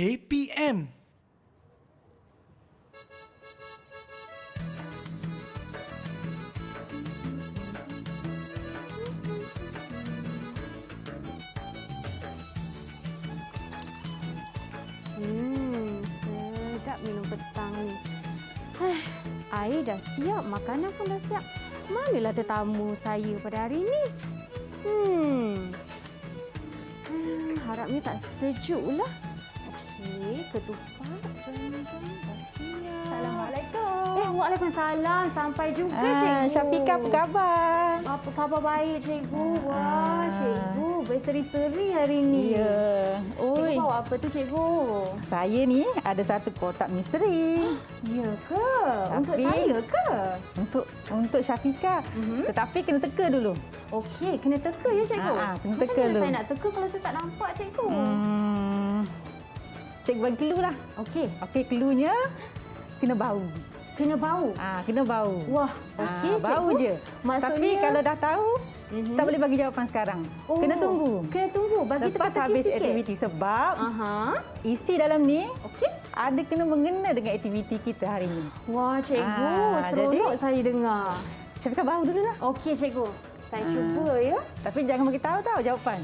KPM. Sedap minum petang ni. Air dah siap, makanan pun dah siap. Manalah tetamu saya pada hari ini? Harapnya tak sejuk lah. Okey, ketupat, rendang dah siap. Assalamualaikum. Waalaikumsalam. Sampai jumpa, Cikgu. Syafika, apa khabar? Apa khabar baik, Cikgu? Wah, Cikgu berseri-seri hari ini. Ya. Cikgu bawa apa tu, Cikgu? Saya ni ada satu kotak misteri. Ya ke? Untuk Tapi- saya ke? Untuk Syafika. Tetapi kena teka dulu. Okey, kena teka ya, Cikgu? Kena Macam teka mana dulu. saya nak teka kalau saya tak nampak, Cikgu? Cikgu bagi clue lah. Okey, Okey, cluenya kena bau. kena bau. Kena bau. Wah, okey, bau Cikgu. je. Maksudnya- Tapi kalau dah tahu, tak boleh bagi jawapan sekarang. Kena tunggu. Kena tunggu. Bagi Lepas teka-teki habis sikit. aktiviti sebab Aha. isi dalam ni Okey. ada kena mengena dengan aktiviti kita hari ini. Wah, Cikgu. Seronok jadi- saya dengar. Syafika bau dulu lah. Okey, Cikgu. Saya cuba ya. Tapi jangan bagi tahu jawapan.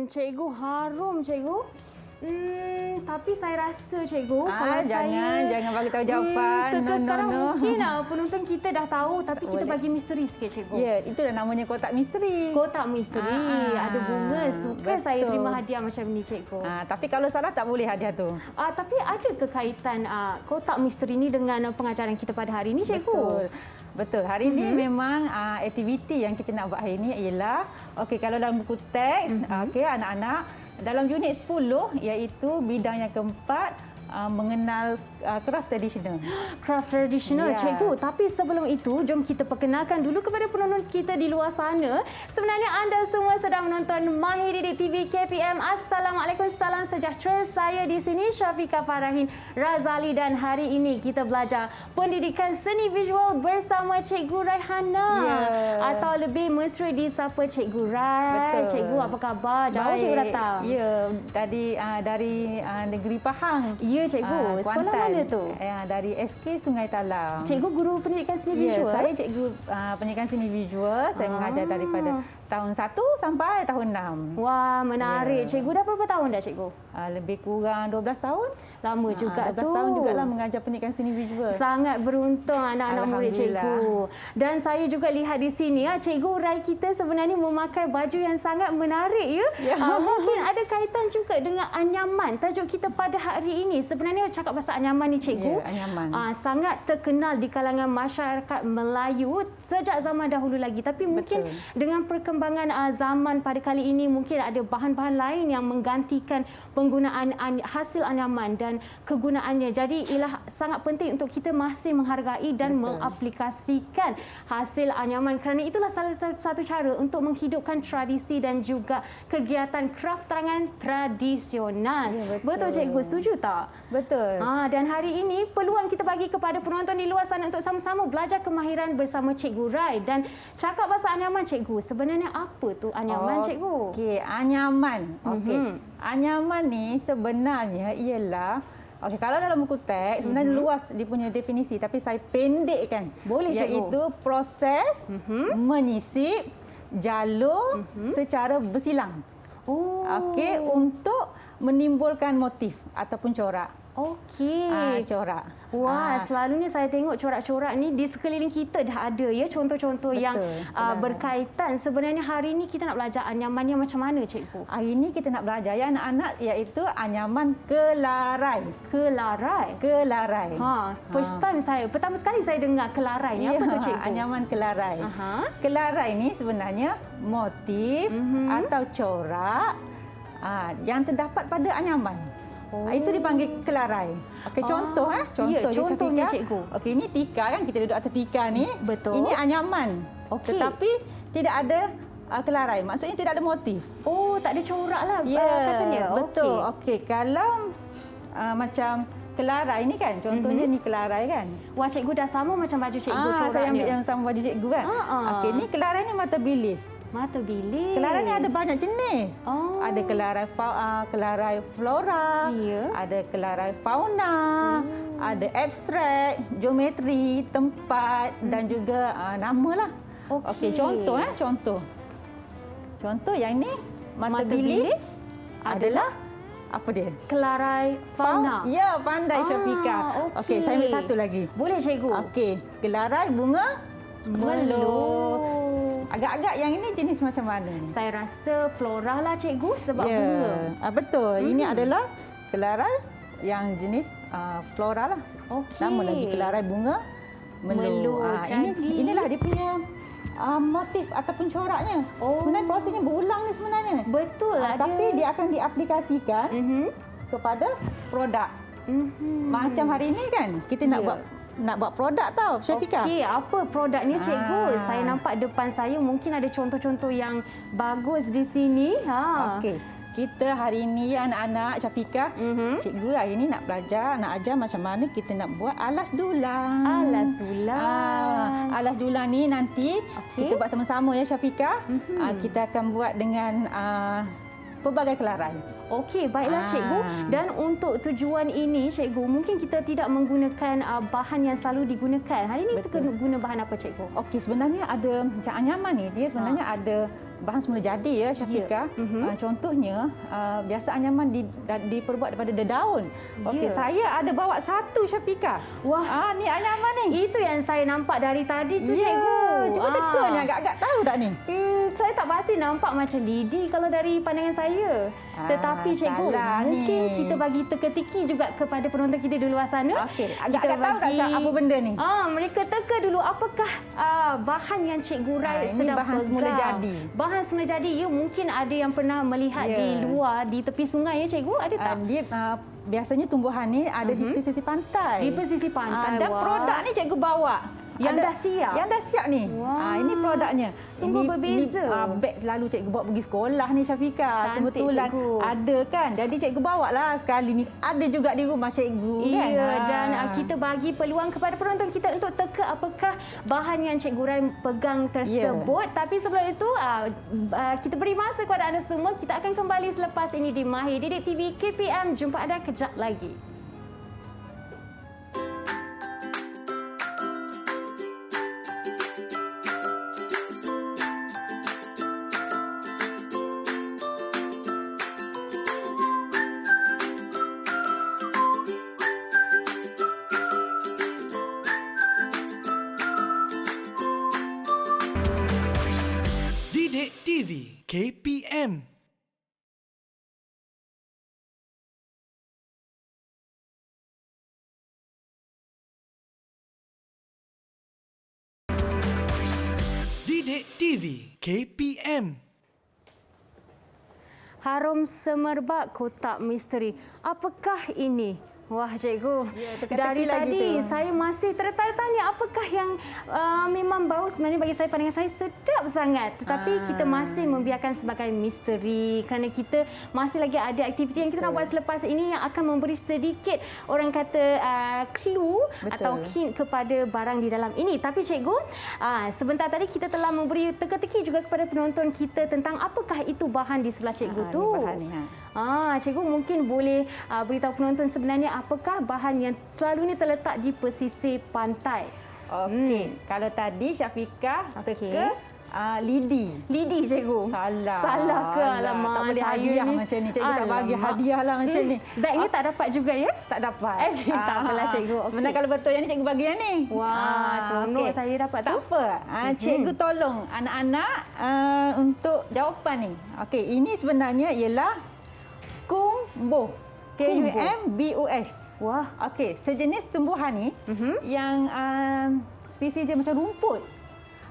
Cikgu harum, Cikgu. Tapi saya rasa, Cikgu, kalau jangan bagi tahu jawapan. teka No, sekarang no. mungkin penonton kita dah tahu, tapi kita Boleh. bagi misteri sikit, Cikgu. Ya, itulah namanya kotak misteri. Kotak misteri, ada bunga. Suka saya betul. terima hadiah macam ni, Cikgu. Tapi kalau salah tak boleh hadiah tu. Tapi ada kekaitan kotak misteri ni dengan pengajaran kita pada hari ini, Cikgu? Betul. Betul. Hari ini memang aktiviti yang kita nak buat hari ini ialah kalau dalam buku teks anak-anak dalam unit 10 iaitu bidang yang keempat mengenal craft tradisional. Craft tradisional, Ya. Cikgu. Tapi sebelum itu, jom kita perkenalkan dulu kepada penonton kita di luar sana. Sebenarnya anda semua sedang menonton Mahir Didik TV KPM. Assalamualaikum, salam sejahtera. Saya di sini Syafika Farahin Razali dan hari ini kita belajar pendidikan seni visual bersama Cikgu Raihana. Ya. Atau lebih mesra disapa Cikgu Rai. Betul. Cikgu, apa khabar? Jauh Baik. Cikgu datang. Ya, tadi dari negeri Pahang. Ya, Cikgu. Sekolah mana tu? Dari SK Sungai Talam. Cikgu guru pendidikan seni Ya, visual? saya cikgu pendidikan seni visual. Saya mengajar daripada tahun 1 sampai tahun 6. Wah, menarik. Ya. Cikgu dah berapa tahun dah, Cikgu? Lebih kurang 12 tahun. Lama juga 12 tu. tahun jugalah mengajar pendidikan seni visual. Sangat beruntung anak-anak murid Alhamdulillah. Cikgu. Dan saya juga lihat di sini, Cikgu Rai kita sebenarnya memakai baju yang sangat menarik. Ya. Mungkin ada kaitan juga dengan anyaman. Tajuk kita pada hari ini. Sebenarnya cakap pasal anyaman ni, Cikgu. Ya, anyaman. Sangat terkenal di kalangan masyarakat Melayu sejak zaman dahulu lagi. Tapi mungkin dengan perkembangan zaman pada kali ini, mungkin ada bahan-bahan lain yang menggantikan penggunaan hasil anyaman dan kegunaannya. Jadi ialah sangat penting untuk kita masih menghargai dan mengaplikasikan hasil anyaman, kerana itulah salah satu cara untuk menghidupkan tradisi dan juga kegiatan kraft tangan tradisional. Ya, betul, Cikgu? Setuju tak? Betul. Dan hari ini peluang kita bagi kepada penonton di luar sana untuk sama-sama belajar kemahiran bersama Cikgu Rai. Dan cakap pasal anyaman, Cikgu, sebenarnya apa tu anyaman, Cikgu? Okey, anyaman. Okey. Anyaman ni sebenarnya ialah kalau dalam buku teks sebenarnya luas dia punya definisi, tapi saya pendekkan. Boleh, Cikgu. Iaitu proses menyisip jalur secara bersilang. Okey, untuk menimbulkan motif ataupun corak. Okey. Corak. Wah, selalunya saya tengok corak-corak ni di sekeliling kita dah ada ya, contoh-contoh yang berkaitan. Sebenarnya hari ini kita nak belajar anyamannya macam mana, Cikgu? Hari ini kita nak belajar ya anak-anak iaitu anyaman kelarai. Kelarai. Kelarai. First time saya, pertama sekali saya dengar kelarai ni. Apa tu, Cikgu? Anyaman kelarai. Kelarai ni sebenarnya motif atau corak yang terdapat pada anyaman. Itu dipanggil kelarai. Okey, contoh Ya, contohnya, Syafiqah. cikgu. Okey, ini tikar kan, kita duduk atas tikar ni. Betul. Ini anyaman. Okey. Tetapi tidak ada kelarai. Maksudnya tidak ada motif. Oh, tak ada corak lah katanya. Betul. Okey, kalau macam kelarai ni kan, contohnya ni kelarai kan. Wah, cikgu dah sama macam baju cikgu Saya coraknya. ambil yang sama baju cikgu kan. Okey, ni kelarai ni mata bilis. Mata bilis. Kelarai ni ada banyak jenis. Oh. Ada kelarai flora, Ya. ada kelarai fauna, ada abstrak, geometri, tempat dan juga nama lah. Okey, contoh contoh. Contoh yang ni mata bilis adalah apa dia? Kelarai fauna. Ya, pandai Syafiqah. Okey, saya ambil satu lagi. Boleh, cikgu? Okey, kelarai bunga melur. Agak-agak yang ini jenis macam mana ni? Saya rasa flora lah, cikgu, sebab bunga. Betul. Ini adalah kelarai yang jenis flora lah. Okey. Nama lagi kelarai bunga melur. Inilah dia punya motif ataupun coraknya. Sebenarnya prosesnya berulang ni sebenarnya. Betul. Tapi dia akan diaplikasikan kepada produk. Macam hari ini kan kita nak buat produk tau, Syafiqah. Okey, apa produknya, cikgu? Saya nampak depan saya mungkin ada contoh-contoh yang bagus di sini. Okey. Kita hari ini anak-anak Syafiqah, cikgu hari ini nak belajar, nak ajar macam mana kita nak buat alas dulang. Alas dulang. Alas dulang ni nanti kita buat sama-sama ya Syafiqah. Kita akan buat dengan pelbagai kelarai. Okey, baiklah cikgu. Dan untuk tujuan ini, cikgu, mungkin kita tidak menggunakan bahan yang selalu digunakan. Hari ini kita guna bahan apa, cikgu? Okey, sebenarnya ada macam anyaman ni, dia sebenarnya ada bahan semula jadi ya Syafiqah. Contohnya biasa anyaman diperbuat daripada daun. Okey, saya ada bawa satu Syafiqah. Wah, ni anyaman ni. Itu yang saya nampak dari tadi tu, cikgu. Cuba teka ni, agak-agak tahu tak ni? Saya tak pasti nampak macam lidi kalau dari pandangan saya. Tetapi cikgu, mungkin kita bagi teka-teki juga kepada penonton kita di luar sana. Okey, agak-agak tahu tak apa benda ni? Mereka teka dulu apakah bahan yang cikgu Rai sedang ini bahan semula jadi. Bahan semula jadi, ya, mungkin ada yang pernah melihat di luar, di tepi sungai ya cikgu, ada tak? Dia biasanya tumbuhan ni ada di pesisir pantai. Di pesisir pantai. Dan produk ni cikgu bawa. Yang dah siap? Yang dah siap ni. Ini produknya. Sungguh berbeza. Beg selalu cikgu bawa pergi sekolah ni Syafiqah. Cantik, kebetulan cikgu. ada kan. Jadi cikgu bawa lah sekali ni. Ada juga di rumah cikgu kan. Ya, dan kita bagi peluang kepada penonton kita untuk teka apakah bahan yang cikgu Rai pegang tersebut. Tapi sebelum itu, kita beri masa kepada anda semua. Kita akan kembali selepas ini di Mahir Didik TV KPM. Jumpa anda kejap lagi. Didik TV KPM. Didik TV KPM. Harum semerbak kotak misteri. Apakah ini? Wah, cikgu. Dari tadi saya masih tertanya-tanya apakah yang memang bau sebenarnya bagi saya, pandangan saya sedap sangat. Tetapi kita masih membiarkan sebagai misteri kerana kita masih lagi ada aktiviti yang kita nak buat selepas ini yang akan memberi sedikit orang kata clue atau hint kepada barang di dalam ini. Tapi cikgu, sebentar tadi kita telah memberi teka-teki juga kepada penonton kita tentang apakah itu bahan di sebelah cikgu tu. Cikgu mungkin boleh beritahu penonton sebenarnya apakah bahan yang selalu ni terletak di pesisir pantai. Okey, kalau tadi Syafiqah teka lidi. Lidi, cikgu. Salah ke? Alamak, tak boleh hadiah macam ni. Cikgu tak bagi hadiah lah macam ni. Beg ni tak dapat juga ya? Tak dapat. Tak apalah cikgu. Sebenarnya kalau betul yang ni cikgu bagi yang ni. Wah, seronok saya dapat tu. Tak apa. Cikgu tolong anak-anak untuk jawapan ni. Okey, ini sebenarnya ialah kumbuh. KUMBUH. Wah. Okey, sejenis tumbuhan ni yang spesies dia macam rumput.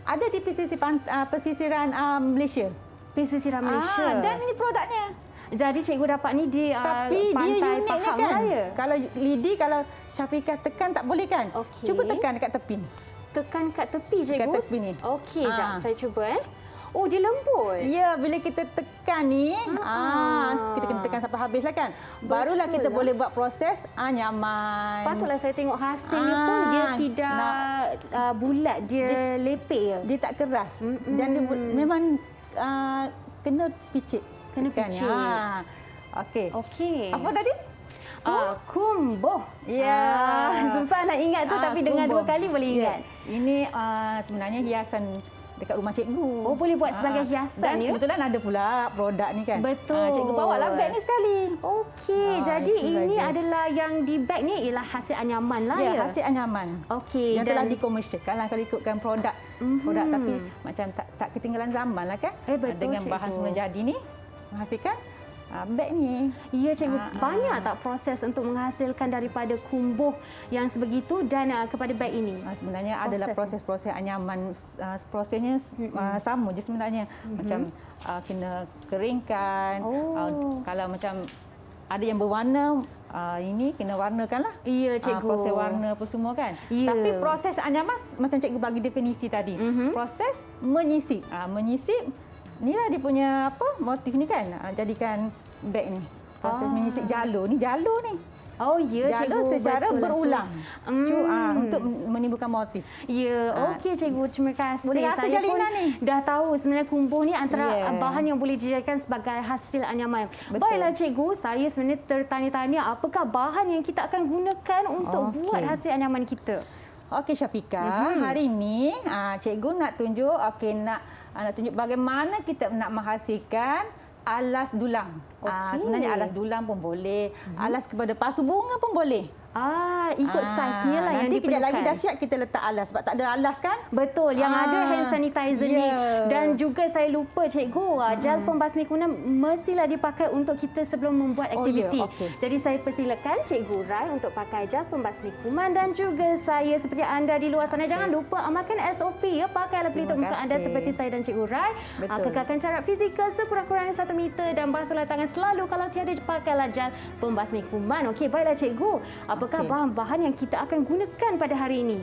Ada di pesisiran Malaysia. Pesisiran Malaysia. Dan ini produknya. Jadi cikgu dapat ni di Tapi dia pantai uniknya Pahang kan. Raya. Kalau lidi, kalau Syafiqah tekan tak boleh kan? Okey. Cuba tekan dekat tepi ni. Tekan kat tepi cikgu. Dekat tepi ni. Okey, jap saya cuba Oh, dia lembut. Ya, bila kita tekan ni, kita kena tekan sampai habis lah kan. Barulah kita boleh buat proses nyaman. Patutlah saya tengok hasil ni pun dia tidak bulat, dia lepek. Dia tak keras. Dan dia memang kena picit. Kena tekan. picit. Okey. Okey. Apa tadi? Kumboh. Ya. Susah nak ingat tu tapi dengar kumboh. 2 kali boleh ingat. Ini sebenarnya hiasan dekat rumah cikgu. Oh, boleh buat sebagai hiasan Dan ya? kebetulan ada pula produk ni kan. Betul. Cikgu bawalah beg ni sekali. Okey, jadi itu ini saja. adalah yang di beg ni ialah hasil anyaman lah ya. Ya, hasil anyaman. Okey, Yang telah dikomersialkan lah kalau ikutkan produk. Produk tapi macam tak ketinggalan zaman lah kan. Betul, Dengan bahan cikgu. semula jadi ni menghasilkan beg ni. Ya cikgu, banyak tak proses untuk menghasilkan daripada kumbuh yang sebegitu dan kepada beg ini? Sebenarnya adalah proses-proses anyaman. Prosesnya sama je sebenarnya. Macam kena keringkan. Kalau macam ada yang berwarna, ini kena warnakan lah. Ya cikgu. Proses warna apa semua kan. Ya. Tapi proses anyaman macam cikgu bagi definisi tadi. Proses menyisip. Menyisip, inilah dia punya motif ni kan. Jadikan beg ni. Proses menyisip jalur ni. Jalur ni. Oh ya Jalur cikgu, secara betul berulang. lah tu. Untuk menimbulkan motif. Ya, okey cikgu, terima kasih. Boleh rasa Saya pun jalinan ni. dah tahu sebenarnya kumbuh ni antara bahan yang boleh dijadikan sebagai hasil anyaman. Betul. Baiklah cikgu, saya sebenarnya tertanya-tanya apakah bahan yang kita akan gunakan untuk buat hasil anyaman kita? Okey Syafiqah, hari ini cikgu nak tunjuk nak tunjuk bagaimana kita nak menghasilkan alas dulang. Sebenarnya alas dulang pun boleh, alas kepada pasu bunga pun boleh. Ikut saiznya lah yang nanti kejap diperlukan. lagi dah siap kita letak alas sebab tak ada alas kan? Betul, yang ada hand sanitizer ni. Dan juga saya lupa cikgu, gel pembasmi kuman mestilah dipakai untuk kita sebelum membuat aktiviti. Jadi saya persilakan Cikgu Rai untuk pakai gel pembasmi kuman dan juga saya seperti anda di luar sana jangan lupa amalkan SOP ya, pakailah pelitup muka anda seperti saya dan Cikgu Rai. Kekalkan jarak fizikal sekurang-kurangnya 1 meter dan basuhlah tangan selalu kalau tiada pakailah gel pembasmi kuman. Okey, baiklah cikgu. Apakah bahan-bahan yang kita akan gunakan pada hari ini?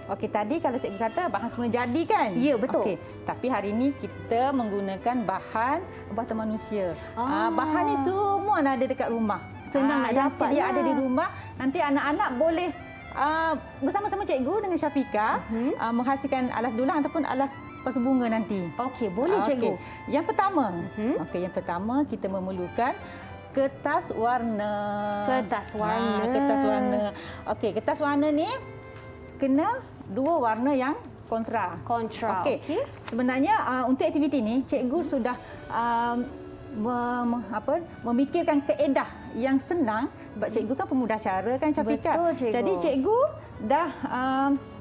Okey, tadi kalau cikgu kata bahan semula jadi kan? Ya, betul. Okey, tapi hari ini kita menggunakan bahan buatan manusia. Bahan ni semua ada dekat rumah. Senang nak yang dapat sedia lah. ada di rumah. Nanti anak-anak boleh bersama-sama cikgu dengan Syafiqah menghasilkan alas dulang ataupun alas pasu bunga nanti. Okey, boleh cikgu. Yang pertama, yang pertama kita memerlukan kertas warna. Kertas warna. Kertas warna. Okey, kertas warna ni kena 2 warna yang kontra. Okey. Sebenarnya untuk aktiviti ni cikgu sudah memikirkan kaedah yang senang sebab cikgu kan pemudah cara kan Syafiqah. Betul, cikgu. Jadi cikgu dah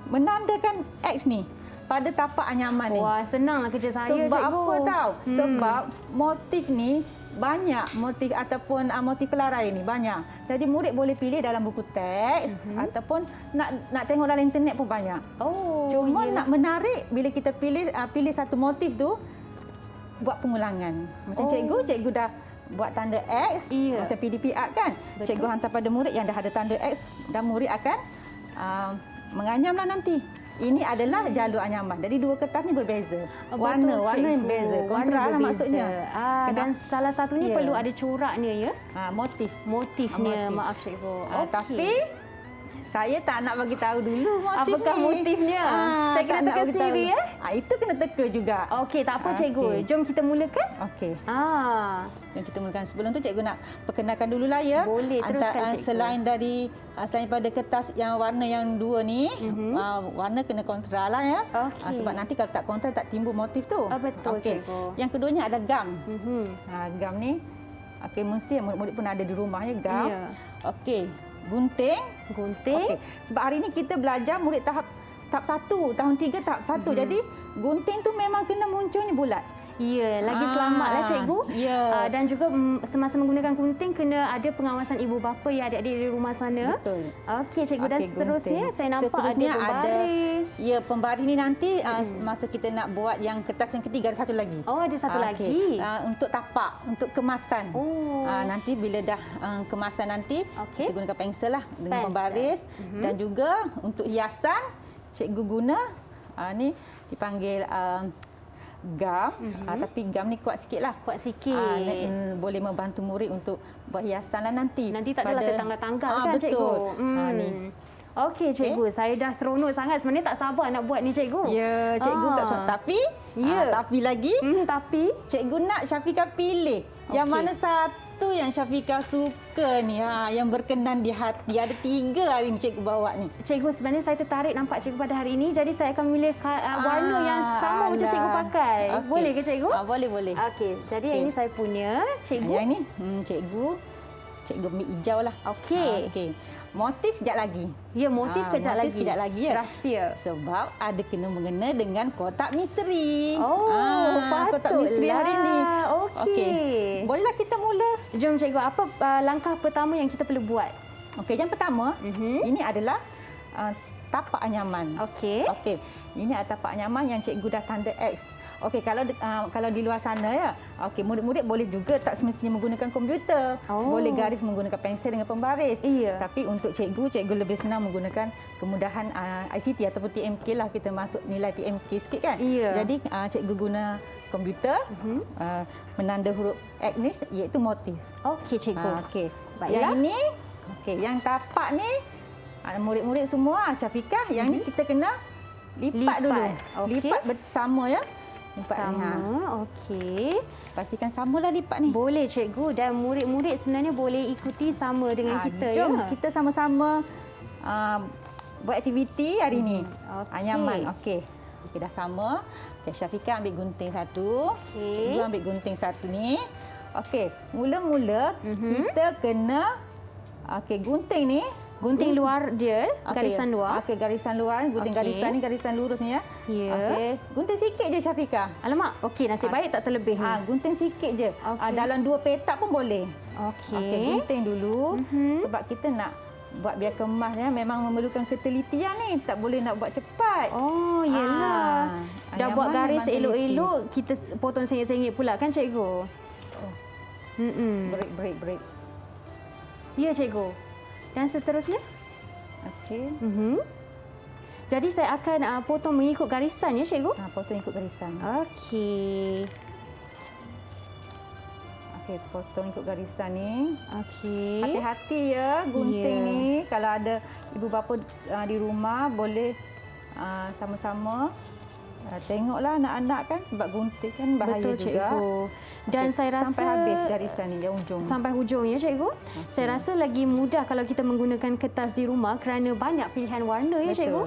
menandakan X ni pada tapak anyaman ni. Wah, senanglah kerja saya Sebab cikgu. apa tahu? Sebab motif ni banyak motif ataupun motif kelarai ni banyak. Jadi murid boleh pilih dalam buku teks ataupun nak tengok dalam internet pun banyak. Cuma nak menarik bila kita pilih satu motif tu buat pengulangan. Macam cikgu dah buat tanda X macam PDP Art kan. Betul. Cikgu hantar pada murid yang dah ada tanda X dan murid akan menganyamlah nanti. Ini adalah jalur anyaman. Jadi 2 kertas ni berbeza. Warna yang berbeza. Kontra lah maksudnya. Dan salah satunya perlu ada coraknya ya. Motifnya. Maaf cikgu. Tapi saya tak nak bagi tahu dulu motif Apakah motifnya? Saya kena teka sendiri ya? Itu kena teka juga. Okey, tak apa cikgu. Jom kita mulakan. Okey. Jom kita mulakan. Sebelum tu cikgu nak perkenalkan dululah ya. Boleh, teruskan cikgu. Selain pada kertas yang warna yang 2 ni, warna kena kontra lah ya. Sebab nanti kalau tak kontra tak timbul motif tu. Betul cikgu. Yang keduanya ada gam. Gam ni mesti murid-murid pun ada di rumah ya gam. Okey. Gunting. Okey. Sebab hari ini kita belajar murid tahap 1, tahun 3 tahap 1. Jadi gunting tu memang kena muncul ni bulat. Ya, lagi selamatlah cikgu. Ya. Dan juga semasa menggunakan gunting kena ada pengawasan ibu bapa ya adik-adik di rumah sana. Betul. Okey cikgu, dan Okey, seterusnya gunting. saya nampak Seterusnya ada pembaris. Ya, pembaris ni nanti masa kita nak buat yang kertas yang ketiga ada satu lagi. Oh, ada satu lagi. Untuk tapak, untuk kemasan. Oh. Nanti bila dah kemasan nanti, Okey. kita gunakan pensel lah dengan Pensel. pembaris. Dan juga untuk hiasan, cikgu guna ni dipanggil gam. Tapi gam ni kuat sikit lah. Kuat sikit. Boleh membantu murid untuk buat hiasan lah nanti. Nanti tak adalah tertanggal-tanggal kan betul. cikgu? Ni. Okey cikgu, saya dah seronok sangat. Sebenarnya tak sabar nak buat ni cikgu. Ya, cikgu tak suka. Tapi, tapi lagi, tapi cikgu nak Syafiqah pilih yang mana satu yang Syafiqah suka ni, yang berkenan di hati. Ada 3 hari ni cikgu bawa ni. cikgu, sebenarnya saya tertarik nampak cikgu pada hari ini. Jadi saya akan memilih warna yang sama macam cikgu pakai. Okey. Boleh ke cikgu? Boleh, boleh. Okey, jadi yang ini saya punya cikgu. Yang ni, cikgu ambil hijau lah. Okey. Okey. Motif sekejap lagi. Ya, motif kejap lagi. Sekejap lagi ya. Rahsia. Sebab ada kena mengena dengan kotak misteri. Oh, patutlah. Kotak misteri hari ni. Okey. Bolehlah kita mula. Jom cikgu, apa langkah pertama yang kita perlu buat? Okey, yang pertama, ini adalah tapak anyaman. Okey. Okey. Ini adalah tapak anyaman yang cikgu dah tanda X. Okey, kalau di luar sana ya. Okey, murid-murid boleh juga tak semestinya menggunakan komputer. Oh. Boleh garis menggunakan pensel dengan pembaris. Iya. Tapi untuk cikgu lebih senang menggunakan kemudahan ICT ataupun TMK lah, kita masuk nilai TMK sikit kan. Iya. Jadi cikgu guna komputer menanda huruf X ni iaitu motif. Okey cikgu. Okey. Baiklah. Yang ini, yang tapak ni murid-murid semua, Syafiqah, yang ni kita kena lipat dulu. Okey. Lipat bersama ya. Lipat Sama. ni. Okey. Pastikan samalah lipat ni. Boleh cikgu, dan murid-murid sebenarnya boleh ikuti sama dengan kita jom ya. kita sama-sama buat aktiviti hari ni. Okey. Nyaman. Okey. Okey, dah sama. Okey, Syafiqah ambil gunting satu. Okey. Cikgu ambil gunting satu ni. Okey, mula-mula kita kena gunting ni. Gunting luar dia, Okey. garisan luar. Okey, garisan luar. Gunting Okey. garisan ni, garisan lurus ni ya. Ya. Okey, gunting sikit je Syafiqah. Alamak, okey, nasib baik tak terlebih ni. Gunting sikit je. Okey. Dalam 2 petak pun boleh. Okey. Okey, gunting dulu sebab kita nak buat biar kemas ya, memang memerlukan ketelitian ni. Tak boleh nak buat cepat. Oh, yelah. Dah Anyaman buat garis memang elok-elok, kita potong sengit-sengit pula kan cikgu? Break. Ya cikgu. Dan seterusnya? Okey. Jadi saya akan potong mengikut garisan ya cikgu? Potong ikut garisan. Okey. Okey, potong ikut garisan ni. Okey. Hati-hati ya gunting Ya. ni. Kalau ada ibu bapa di rumah, boleh sama-sama tengoklah anak-anak kan, sebab gunting kan bahaya Betul, juga. cikgu. Dan Okey, saya rasa sampai habis garisan ni yang ujung. sampai hujung ya cikgu. Saya rasa lagi mudah kalau kita menggunakan kertas di rumah kerana banyak pilihan warna ya Betul. cikgu.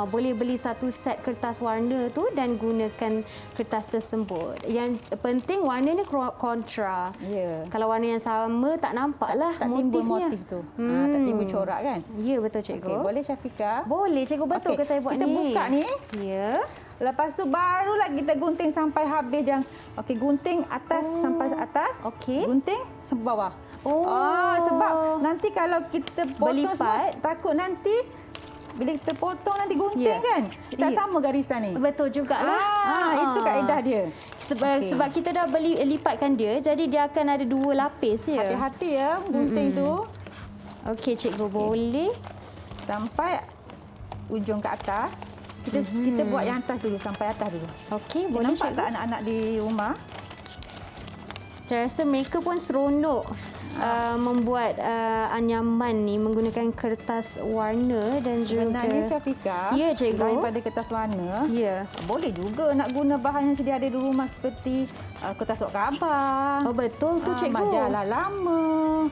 Boleh beli satu set kertas warna tu dan gunakan kertas tersebut. Yang penting warna ni kontra. Ya. Kalau warna yang sama tak nampaklah Tak timbul motifnya. motif tu. Tak timbul corak kan. Ya betul cikgu. Okey, boleh Syafiqah? Boleh cikgu, betul Okey, ke saya buat kita ni? buka ni. Ya. Lepas tu barulah kita gunting sampai habis yang okey, gunting atas sampai atas. Okey. Gunting sampai bawah. Oh. Sebab nanti kalau kita potong semua, Berlipat. takut nanti bila kita potong nanti gunting Ya. kan. Tak Ya. sama garisan ni. Betul jugalah. Itu kaedah dia. Okey. Sebab kita dah lipatkan dia, jadi dia akan ada 2 lapis ya. Hati-hati ya gunting tu Okey cikgu, boleh. sampai ujung ke atas. Kita buat yang atas dulu, sampai atas dulu. Okey, Boleh boleh nampak cikgu. tak anak-anak di rumah? Saya rasa mereka pun seronok membuat anyaman ni menggunakan kertas warna dan Sebenarnya juga Syafiqah, Ya, cikgu. selain pada kertas warna, Ya. boleh juga nak guna bahan yang sedia ada di rumah seperti kertas surat khabar, Oh betul tu cikgu. majalah lama.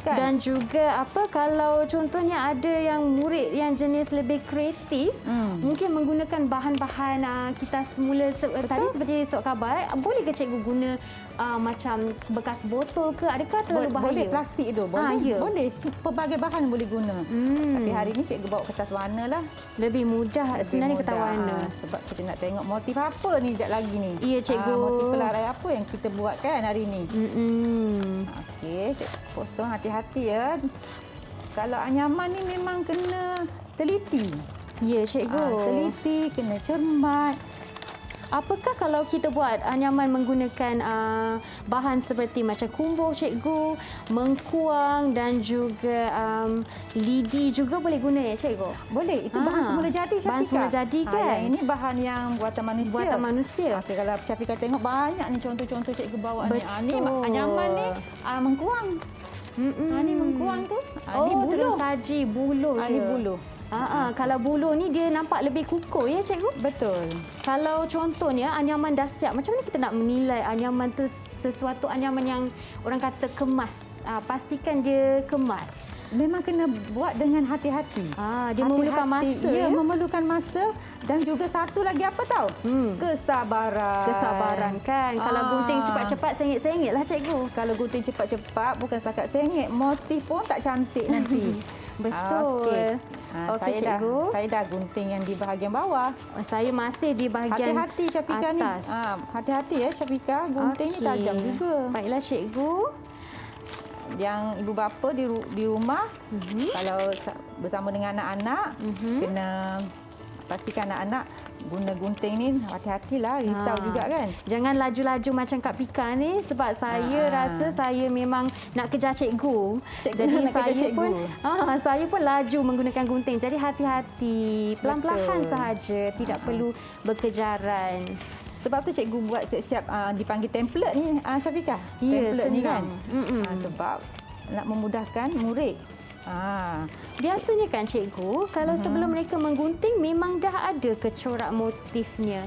Kan? Dan juga kalau contohnya ada yang murid yang jenis lebih kreatif, mungkin menggunakan bahan-bahan kita semula tadi seperti surat khabar, boleh ke cikgu guna macam bekas botol ke? Adakah terlalu bahaya? Boleh plastik tu, boleh. Ya. Boleh, pelbagai bahan boleh guna. Tapi hari ni cikgu bawa kertas warna lah. Lebih mudah sebenarnya kertas warna. Sebab kita nak tengok motif apa ni sekejap lagi ni. Ya, cikgu. Motif pelarai apa yang kita buat kan hari ni. Okey, cikgu post tu hati-hati ya. Kalau anyaman ni memang kena teliti. Ya, cikgu. Teliti, kena cermat. Apakah kalau kita buat anyaman menggunakan bahan seperti macam kumbuh, cikgu, mengkuang dan juga lidi juga boleh guna ya, cikgu? Boleh, itu bahan semula jadi, Syafiqah. Bahan semula jadi kan? Yang ini bahan yang buatan manusia. Buatan manusia. Okey, kalau Syafiqah tengok banyak ni contoh-contoh cikgu bawa Betul. ni. Ni anyaman ni mengkuang. Ni mengkuang tu. Ni buluh. Terus saji buluh. Ni buluh. Kalau buluh ni dia nampak lebih kukuh ya, cikgu? Betul. Kalau contohnya anyaman dah siap, macam mana kita nak menilai anyaman tu sesuatu anyaman yang orang kata kemas? Pastikan dia kemas. Memang kena buat dengan hati-hati. Dia memerlukan masa. Ya, memerlukan masa dan juga satu lagi apa tahu? Kesabaran. Kesabaran kan. Kalau gunting cepat-cepat sengit-sengit lah, cikgu. Kalau gunting cepat-cepat bukan setakat sengit, motif pun tak cantik nanti. Betul. Okey, cikgu. Saya dah gunting yang di bahagian bawah. Saya masih di bahagian hati-hati Syafiqah ni. atas. Hati-hati ya Syafiqah, gunting ni tajam juga. Baiklah, cikgu. Yang ibu bapa di rumah, kalau bersama dengan anak-anak, kena pastikan anak-anak guna gunting ni hati-hatilah, risau juga kan. Jangan laju-laju macam Kak Pika ni sebab saya rasa saya memang nak kejar cikgu. Jadi saya pun laju menggunakan gunting. Jadi hati-hati, pelan-pelan sahaja, tidak perlu berkejaran. Sebab tu cikgu buat siap-siap dipanggil template ni Syafiqah. Ya, template ni kan. senang. Sebab nak memudahkan murid. Biasanya kan cikgu, kalau sebelum mereka menggunting memang dah ada kecorak motifnya.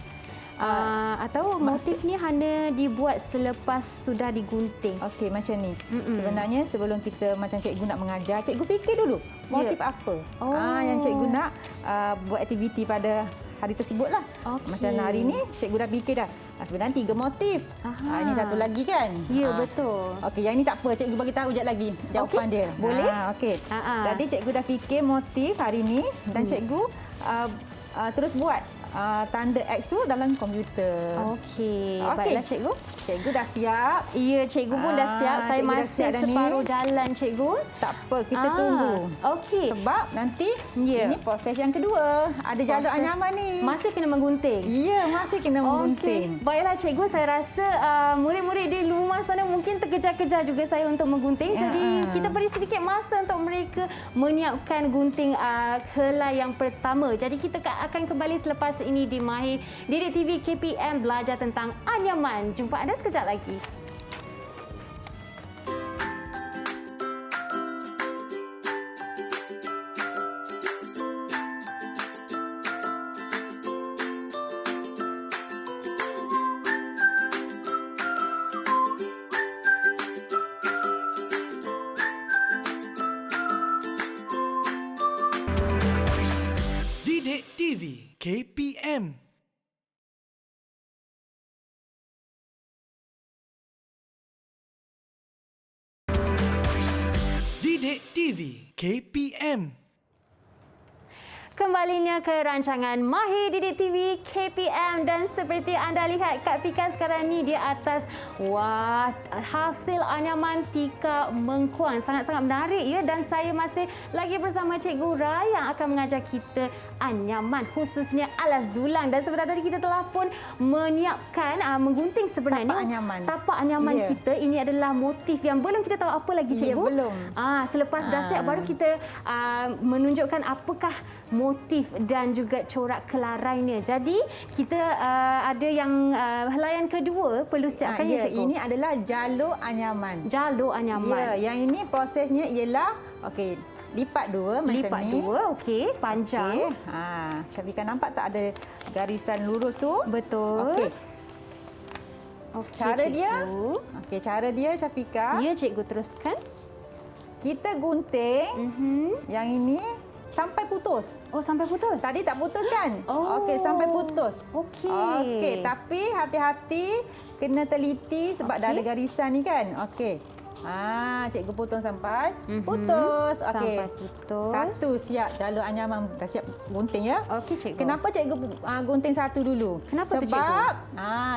Atau motif ni hanya dibuat selepas sudah digunting. Okey, macam ni. Sebenarnya sebelum kita macam cikgu nak mengajar, cikgu fikir dulu motif apa. Yang cikgu nak buat aktiviti pada hari tersebutlah. Macam hari ni cikgu dah fikir dah. Sebenarnya 3 motif. Ini satu lagi kan? Ya, betul. Okey, yang ini tak apa, cikgu bagi tahu jap lagi jawapan dia. Boleh? Okey. Jadi cikgu dah fikir motif hari ni dan cikgu terus buat tanda X tu dalam komputer. Okey. Baiklah, cikgu. Cikgu dah siap. Ya, cikgu pun dah siap. Saya masih separuh jalan, cikgu. Tak apa, kita tunggu. Okey. Sebab nanti ini proses yang kedua. Ada jalur anyaman ni. Masih kena menggunting. Ya, masih kena menggunting. Baiklah, cikgu. Saya rasa murid-murid di rumah sana mungkin terkejar-kejar juga saya untuk menggunting. Jadi, kita beri sedikit masa untuk mereka menyiapkan gunting helai yang pertama. Jadi, kita akan kembali selepas ini di Mahir Didik TV KPM belajar tentang anyaman. Jumpa anda sekejap lagi. Didik TV KPM. Didik TV KPM. Kembalinya ke rancangan Mahir Didik TV KPM dan seperti anda lihat Kak Pika sekarang ni di atas hasil anyaman tika mengkuang sangat-sangat menarik ya, dan saya masih lagi bersama Cikgu Ra yang akan mengajar kita anyaman khususnya alas dulang, dan sebentar tadi kita telah pun menyiapkan menggunting sebenarnya tapak anyaman kita. Ini adalah motif yang belum kita tahu apa lagi, Cikgu. Ya, belum. Selepas dah siap baru kita menunjukkan apakah motif dan juga corak kelarainya. Jadi kita ada yang helaian kedua perlu siapkan ya, cikgu. Ini adalah jalur anyaman. Jalur anyaman. Ya, yang ini prosesnya ialah lipat dua macam ni. Lipat dua, okey, panjang. Syafiqah nampak tak ada garisan lurus tu? Betul. Okey. Okey, Cara cikgu. dia? Okey, cara dia Syafiqah. Ya, cikgu teruskan. kita gunting yang ini sampai putus. Oh, sampai putus? Tadi tak putus kan? Oh. Okey, sampai putus. Okey. Okey, tapi hati-hati kena teliti sebab dah ada garisan ni kan. Okey. Cikgu potong sampai putus. Okey. Sampai putus. Satu siap jalur anyaman dah siap gunting ya. Okey, cikgu. Kenapa cikgu gunting satu dulu? Kenapa tu, sebab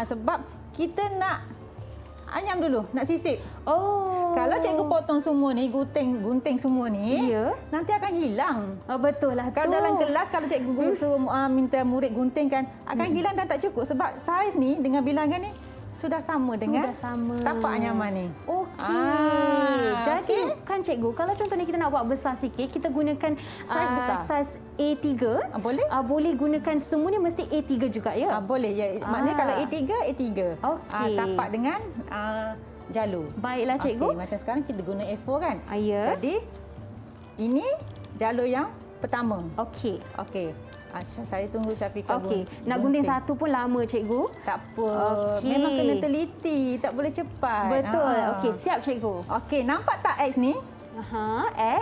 sebab kita nak anyam dulu, nak sisip. Oh. Kalau cikgu potong semua ni, gunting semua ni, Ya. nanti akan hilang. Oh, betul lah Kalau tu. dalam kelas, kalau cikgu suruh minta murid guntingkan, akan hilang dan tak cukup. Sebab saiz ni dengan bilangan ni sudah sama dengan tapak anyaman ni. Okey. Jadi kan cikgu, kalau contohnya kita nak buat besar sikit, kita gunakan Saiz besar. Saiz A3. Boleh? Boleh gunakan semuanya mesti A3 juga ya? Boleh. Ya. Maknanya kalau A3. Okey. Tapak dengan jalur. Baiklah cikgu. Okey, macam sekarang kita guna A4 kan? Ya. Jadi, ini jalur yang pertama. Okey. Okey. Saya tunggu Syafiqah. Okey. Nak gunting satu pun lama cikgu. Tak apa. Okey. Memang kena teliti. Tak boleh cepat. Betul. Okey, siap cikgu. Okey, nampak tak X ni?